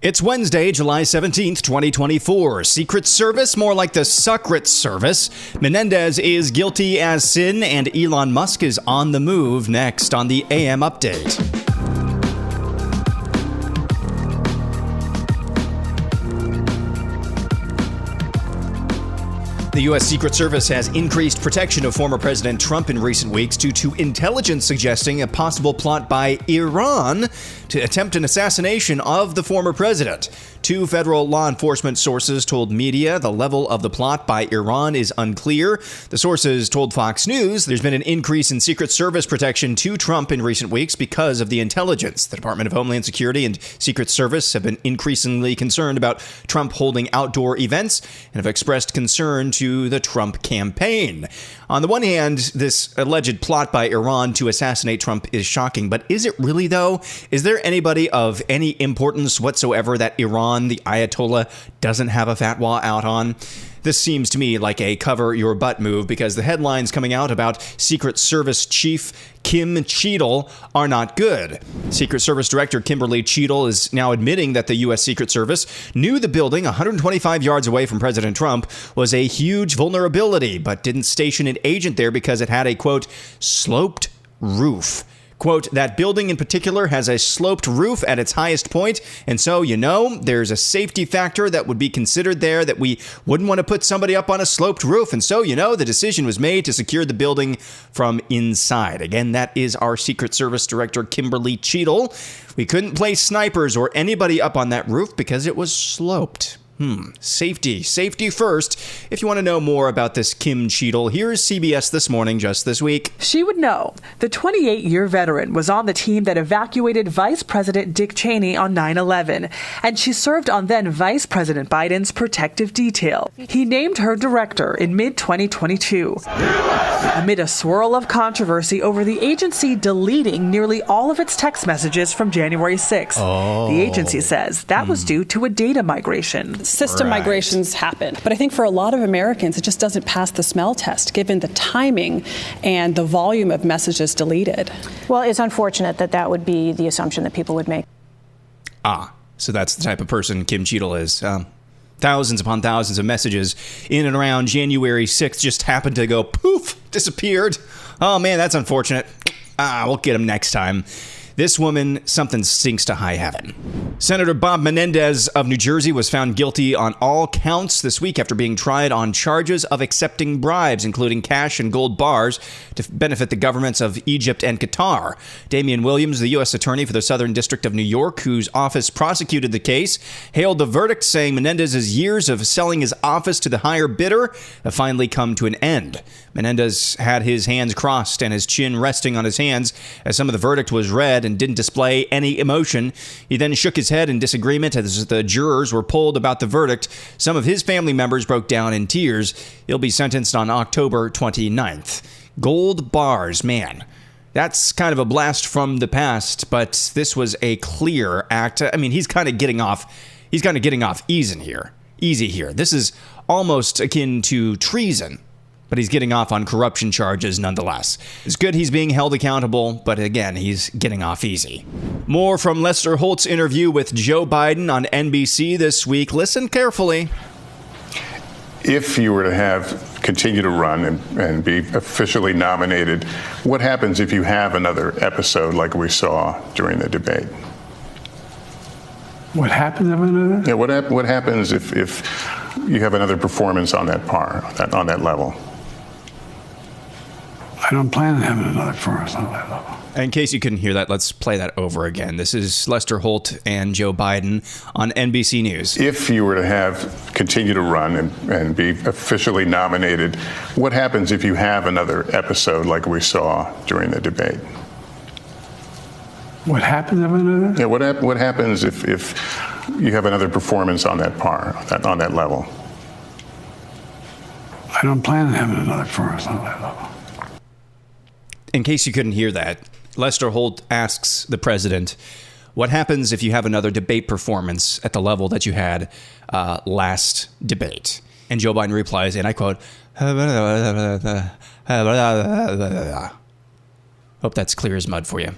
It's Wednesday, July 17th, 2024. Secret Service, more like the Suckret service. Menendez is guilty as sin, and Elon Musk is on the move. Next on the AM Update. The U.S. Secret Service has increased protection of former President Trump in recent weeks due to intelligence suggesting a possible plot by Iran to attempt an assassination of the former president. Two federal law enforcement sources told media the level of the plot by Iran is unclear. The sources told Fox News there's been an increase in Secret Service protection to Trump in recent weeks because of the intelligence. The Department of Homeland Security and Secret Service have been increasingly concerned about Trump holding outdoor events and have expressed concern to the Trump campaign. On the one hand, this alleged plot by Iran to assassinate Trump is shocking, but is it really, though? Is there anybody of any importance whatsoever that Iran, the Ayatollah, doesn't have a fatwa out on? This seems to me like a cover your butt move because the headlines coming out about Secret Service Chief Kim Cheadle are not good. Secret Service Director Kimberly Cheadle is now admitting that the U.S. Secret Service knew the building 125 yards away from President Trump was a huge vulnerability, but didn't station an agent there because it had a, quote, sloped roof. Quote, that building in particular has a sloped roof at its highest point, and so, there's a safety factor that would be considered there that we wouldn't want to put somebody up on a sloped roof, and so, the decision was made to secure the building from inside. Again, that is our Secret Service Director, Kimberly Cheadle. We couldn't place snipers or anybody up on that roof because it was sloped. Safety first. If you want to know more about this Kim Cheadle, here's CBS This Morning just this week. She would know. The 28-year veteran was on the team that evacuated Vice President Dick Cheney on 9/11, and she served on then Vice President Biden's protective detail. He named her director in mid-2022. Amid a swirl of controversy over the agency deleting nearly all of its text messages from January 6th. The agency says that was due to a data migration. System migrations happen. But I think for a lot of Americans, it just doesn't pass the smell test, given the timing and the volume of messages deleted. Well, it's unfortunate that would be the assumption that people would make. So that's the type of person Kim Cheadle is. Thousands upon thousands of messages in and around January 6th just happened to go poof, disappeared. Oh, man, that's unfortunate. We'll get them next time. This woman, something stinks to high heaven. Senator Bob Menendez of New Jersey was found guilty on all counts this week after being tried on charges of accepting bribes, including cash and gold bars, to benefit the governments of Egypt and Qatar. Damian Williams, the U.S. Attorney for the Southern District of New York, whose office prosecuted the case, hailed the verdict, saying Menendez's years of selling his office to the higher bidder have finally come to an end. Menendez had his hands crossed and his chin resting on his hands as some of the verdict was read and didn't display any emotion. He then shook his head in disagreement as the jurors were polled about the verdict. Some of his family members broke down in tears. He'll be sentenced on October 29th. Gold bars, man. That's kind of a blast from the past, but this was a clear act. I mean, he's kind of getting off easy here. This is almost akin to treason. But he's getting off on corruption charges nonetheless. It's good he's being held accountable, but again, he's getting off easy. More from Lester Holt's interview with Joe Biden on NBC this week. Listen carefully. If you were to continue to run and be officially nominated, what happens if you have another episode like we saw during the debate? What happens if another? Yeah, what happens if you have another performance on that level? I don't plan on having another performance on that level. In case you couldn't hear that, let's play that over again. This is Lester Holt and Joe Biden on NBC News. If you were to continue to run and be officially nominated, what happens if you have another episode like we saw during the debate? What happens if another? Yeah, what happens if you have another performance on that level? I don't plan on having another performance on that level. In case you couldn't hear that, Lester Holt asks the president, what happens if you have another debate performance at the level that you had last debate? And Joe Biden replies, and I quote, hope that's clear as mud for you.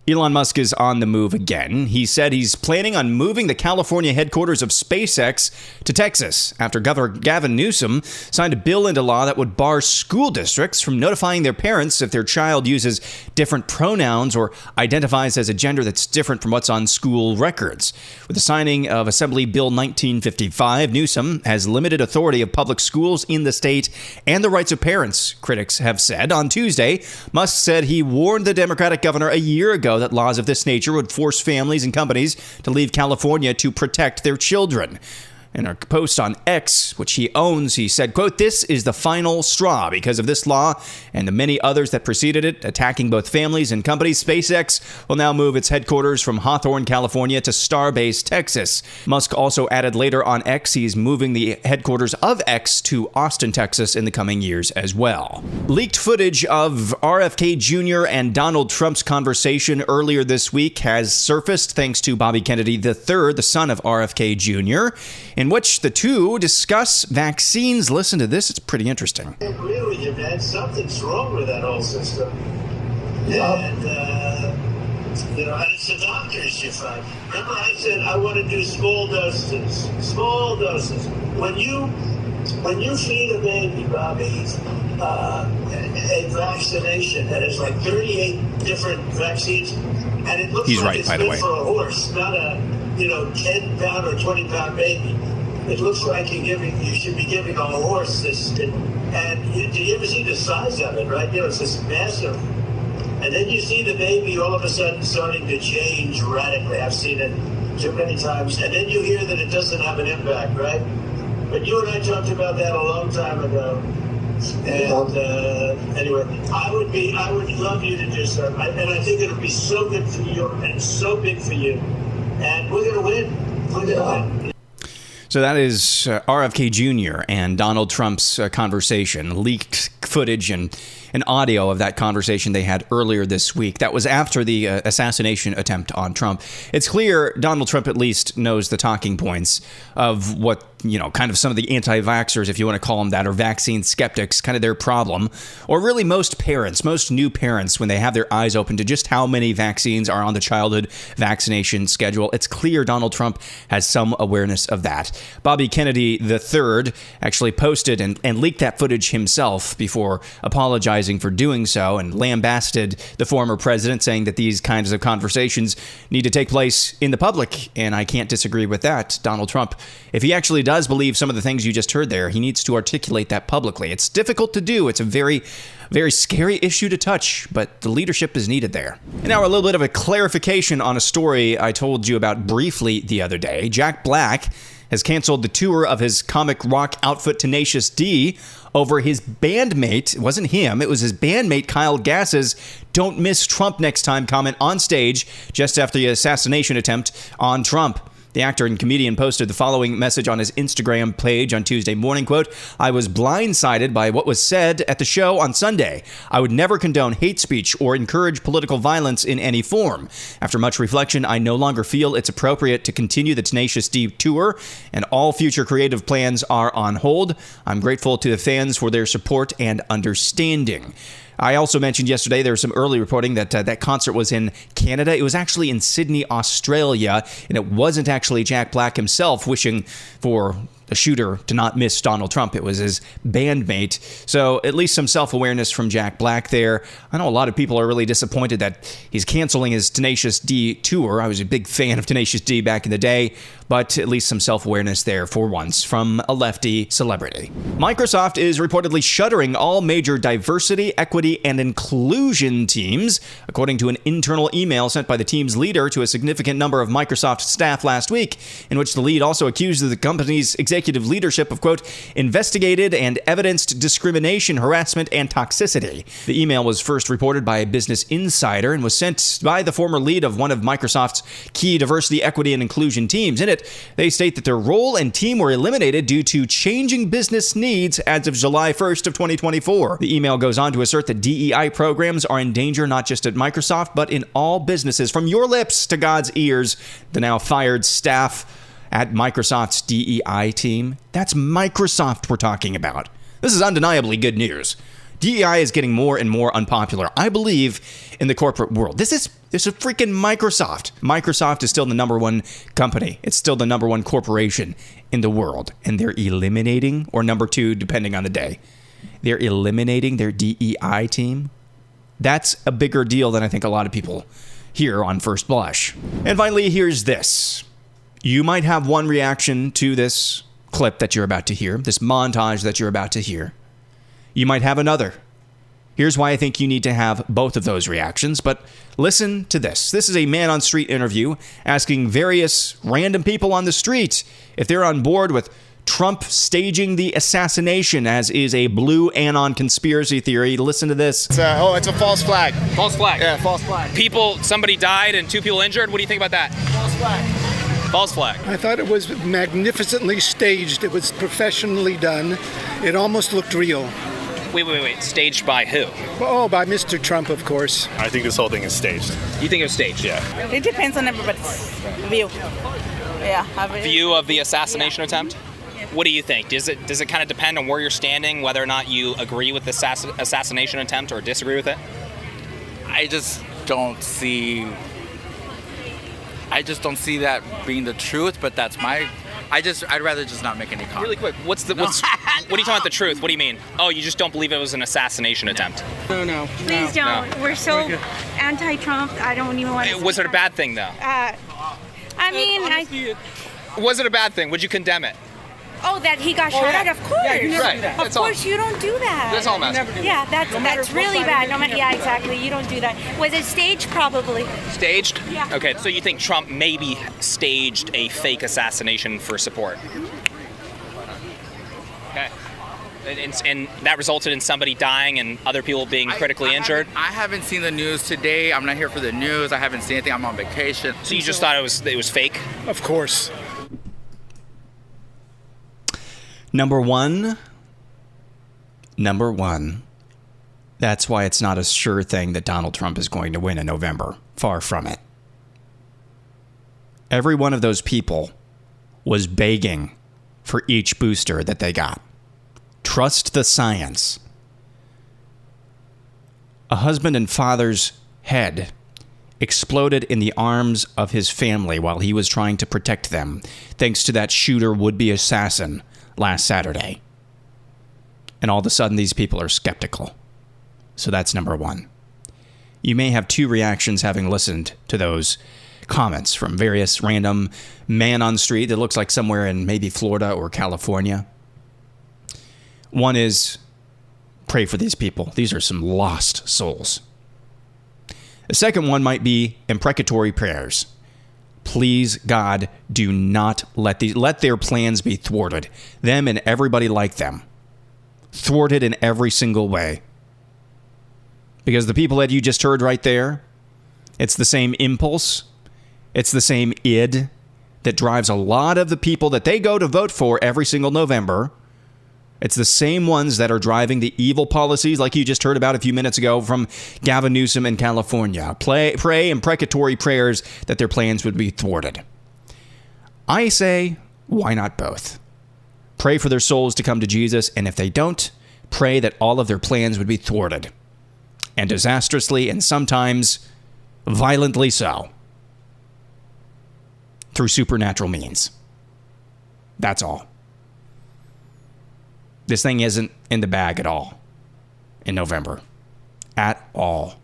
Elon Musk is on the move again. He said he's planning on moving the California headquarters of SpaceX to Texas after Governor Gavin Newsom signed a bill into law that would bar school districts from notifying their parents if their child uses different pronouns or identifies as a gender that's different from what's on school records. With the signing of Assembly Bill 1955, Newsom has limited authority of public schools in the state and the rights of parents, critics have said. On Tuesday, Musk said he warned the Democratic governor a year ago that laws of this nature would force families and companies to leave California to protect their children. In a post on X, which he owns, he said, quote, "This is the final straw. Because of this law and the many others that preceded it, attacking both families and companies, SpaceX will now move its headquarters from Hawthorne, California to Starbase, Texas." Musk also added later on X, he's moving the headquarters of X to Austin, Texas in the coming years as well. Leaked footage of RFK Jr. and Donald Trump's conversation earlier this week has surfaced thanks to Bobby Kennedy III, the son of RFK Jr., in which the two discuss vaccines. Listen to this. It's pretty interesting. I agree with you, man. Something's wrong with that whole system. And, it's the doctors you find. Remember I said I want to do small doses. Small doses. When you feed a baby, Bobby, a vaccination that is like 38 different vaccines, and it looks like it's good for a horse, not a 10-pound or 20-pound baby. It looks like you should be giving a horse this. And do you ever see the size of it, right? It's this massive. And then you see the baby all of a sudden starting to change radically. I've seen it too many times. And then you hear that it doesn't have an impact, right? But you and I talked about that a long time ago. And anyway, I would love you to do something. And I think it'll be so good for you and so big for you. And we're going to win. We're going to win. So that is RFK Jr. and Donald Trump's conversation, leaked footage and audio of that conversation they had earlier this week. That was after the assassination attempt on Trump. It's clear Donald Trump at least knows the talking points of what, kind of some of the anti-vaxxers, if you want to call them that, or vaccine skeptics, kind of their problem. Or really most new parents, when they have their eyes open to just how many vaccines are on the childhood vaccination schedule. It's clear Donald Trump has some awareness of that. Bobby Kennedy III actually posted and leaked that footage himself before apologizing for doing so and lambasted the former president, saying that these kinds of conversations need to take place in the public. And I can't disagree with that. Donald Trump, if he actually does believe some of the things you just heard there, he needs to articulate that publicly. It's difficult to do. It's a very, very scary issue to touch, but the leadership is needed there. And now a little bit of a clarification on a story I told you about briefly the other day. Jack Black has canceled the tour of his comic rock outfit Tenacious D over his bandmate, it wasn't him, it was his bandmate Kyle Gass's "Don't miss Trump next time" comment on stage just after the assassination attempt on Trump. The actor and comedian posted the following message on his Instagram page on Tuesday morning, quote, "I was blindsided by what was said at the show on Sunday. I would never condone hate speech or encourage political violence in any form. After much reflection, I no longer feel it's appropriate to continue the Tenacious D tour, and all future creative plans are on hold. I'm grateful to the fans for their support and understanding." I also mentioned yesterday there was some early reporting that that concert was in Canada. It was actually in Sydney, Australia, and it wasn't actually Jack Black himself wishing for the shooter to not miss Donald Trump. It was his bandmate. So at least some self-awareness from Jack Black there. I know a lot of people are really disappointed that he's canceling his Tenacious D tour. I was a big fan of Tenacious D back in the day, but at least some self-awareness there for once from a lefty celebrity. Microsoft is reportedly shuttering all major diversity, equity, and inclusion teams, according to an internal email sent by the team's leader to a significant number of Microsoft staff last week, in which the lead also accused the company's executive leadership of, quote, investigated and evidenced discrimination, harassment, and toxicity. The email was first reported by Business Insider and was sent by the former lead of one of Microsoft's key diversity, equity, and inclusion teams. In it, they state that their role and team were eliminated due to changing business needs as of July 1st of 2024. The email goes on to assert that DEI programs are in danger not just at Microsoft, but in all businesses. From your lips to God's ears, the now fired staff at Microsoft's DEI team. That's Microsoft we're talking about. This is undeniably good news. DEI is getting more and more unpopular, I believe, in the corporate world. This is This is freaking Microsoft. Microsoft is still the number one company. It's still the number one corporation in the world. And they're eliminating, or number two, depending on the day, they're eliminating their DEI team. That's a bigger deal than I think a lot of people hear on first blush. And finally, here's this. You might have one reaction to this clip that you're about to hear, this montage that you're about to hear. You might have another. Here's why I think you need to have both of those reactions, but listen to this. This is a man on street interview asking various random people on the street if they're on board with Trump staging the assassination, as is a blue anon conspiracy theory. Listen to this. It's a false flag. False flag. Yeah, false flag. Somebody died and 2 people injured. What do you think about that? False flag. False flag. I thought it was magnificently staged. It was professionally done. It almost looked real. Wait. Staged by who? Oh, by Mr. Trump, of course. I think this whole thing is staged. You think it was staged? Yeah. It depends on everybody's view. Yeah. View of the assassination attempt? What do you think? Does it kind of depend on where you're standing, whether or not you agree with the assassination attempt or disagree with it? I just don't see that being the truth, but that's I'd rather just not make any comment. Really quick, what are you talking about the truth? What do you mean? Oh, you just don't believe it was an assassination attempt? No. Please don't. No. We're so anti-Trump. I don't even want to. Was it a bad thing, though? Was it a bad thing? Would you condemn it? Oh, that he got shot at? Of course. Yeah, you never do that. Of course, you don't do that. That's all I'm asking. Yeah, that's really bad. Yeah, exactly. You don't do that. Was it staged? Probably. Staged? Yeah. Okay, so you think Trump maybe staged a fake assassination for support? Okay. And that resulted in somebody dying and other people being critically injured? I haven't seen the news today. I'm not here for the news. I haven't seen anything. I'm on vacation. So you just thought it was fake? Of course. Number one, that's why it's not a sure thing that Donald Trump is going to win in November. Far from it. Every one of those people was begging for each booster that they got. Trust the science. A husband and father's head exploded in the arms of his family while he was trying to protect them, thanks to that shooter would-be assassin last Saturday. And all of a sudden, these people are skeptical. So that's number one. You may have two reactions having listened to those comments from various random man on street that looks like somewhere in maybe Florida or California. One is, pray for these people. These are some lost souls. The second one might be imprecatory prayers. Please, God, do not let their plans be thwarted. Them and everybody like them. Thwarted in every single way. Because the people that you just heard right there, it's the same impulse, it's the same id that drives a lot of the people that they go to vote for every single November. It's the same ones that are driving the evil policies like you just heard about a few minutes ago from Gavin Newsom in California. Pray imprecatory prayers that their plans would be thwarted. I say, why not both? Pray for their souls to come to Jesus, and if they don't, pray that all of their plans would be thwarted. And disastrously, and sometimes violently so. Through supernatural means. That's all. This thing isn't in the bag at all in November. At all.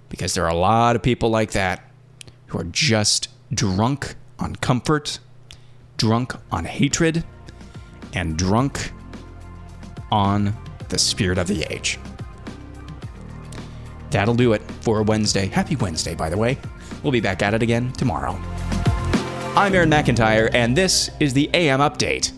Because there are a lot of people like that who are just drunk on comfort, drunk on hatred, and drunk on the spirit of the age. That'll do it for Wednesday. Happy Wednesday, by the way. We'll be back at it again tomorrow. I'm Aaron McIntyre, and this is the AM Update.